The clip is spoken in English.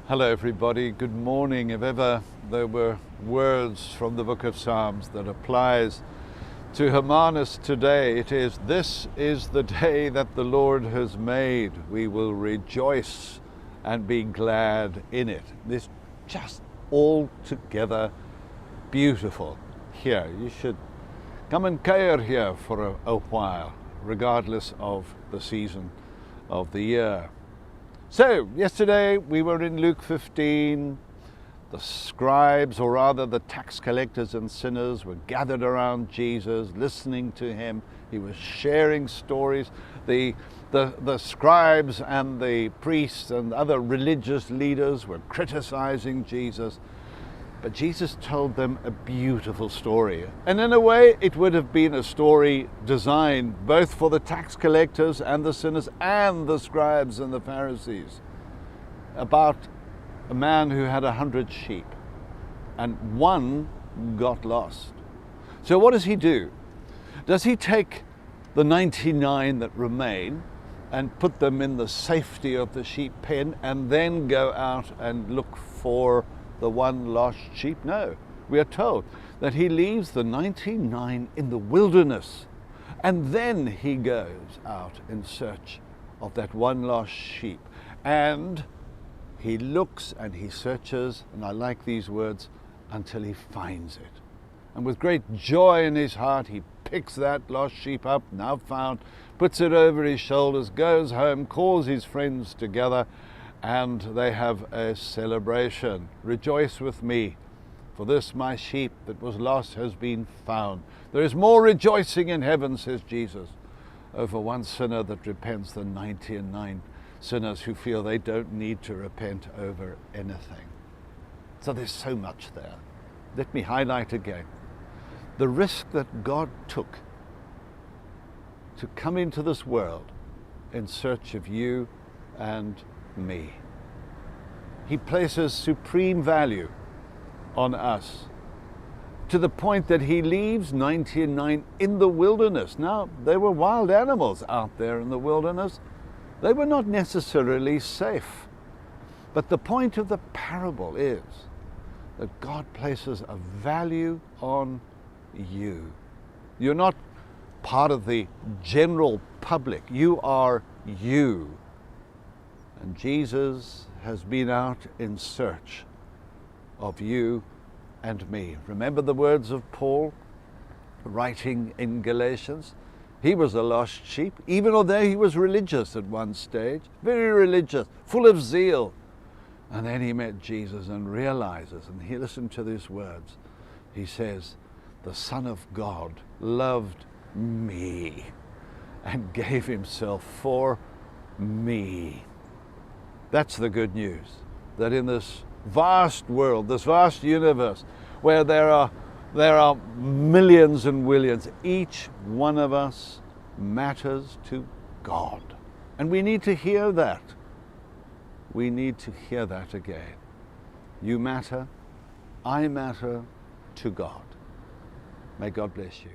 Hello everybody, good morning. If ever there were words from the book of Psalms that applies to Hermanus today, it is, "This is the day that the Lord has made. We will rejoice and be glad in it." It's just altogether beautiful here. You should come and care here for a while, regardless of the season of the year. So, yesterday we were in Luke 15. The scribes, or rather the tax collectors and sinners, were gathered around Jesus, listening to him. He was sharing stories. The scribes and the priests and other religious leaders were criticizing Jesus. But Jesus told them a beautiful story. And in a way, it would have been a story designed both for the tax collectors and the sinners and the scribes and the Pharisees, about a man who had 100 sheep and one got lost. So what does he do? Does he take the 99 that remain and put them in the safety of the sheep pen and then go out and look for the one lost sheep? No, we are told that he leaves the 99 in the wilderness and then he goes out in search of that one lost sheep. And he looks and he searches, and I like these words, until he finds it. And with great joy in his heart, he picks that lost sheep up, now found, puts it over his shoulders, goes home, calls his friends together, and they have a celebration. "Rejoice with me, for this my sheep that was lost has been found." There is more rejoicing in heaven, says Jesus, over one sinner that repents than 99 sinners who feel they don't need to repent over anything. So there's so much there. Let me highlight again the risk that God took to come into this world in search of you and me. He places supreme value on us, to the point that he leaves 99 in the wilderness. Now, there were wild animals out there in the wilderness. They were not necessarily safe. But the point of the parable is that God places a value on you. You're not part of the general public. You are you. And Jesus has been out in search of you and me. Remember the words of Paul writing in Galatians? He was a lost sheep, even although he was religious at one stage, very religious, full of zeal. And then he met Jesus and realizes, and he listened to these words. He says, "The Son of God loved me and gave himself for me." That's the good news, that in this vast world, this vast universe, where there are millions and millions, each one of us matters to God. And we need to hear that. We need to hear that again. You matter, I matter to God. May God bless you.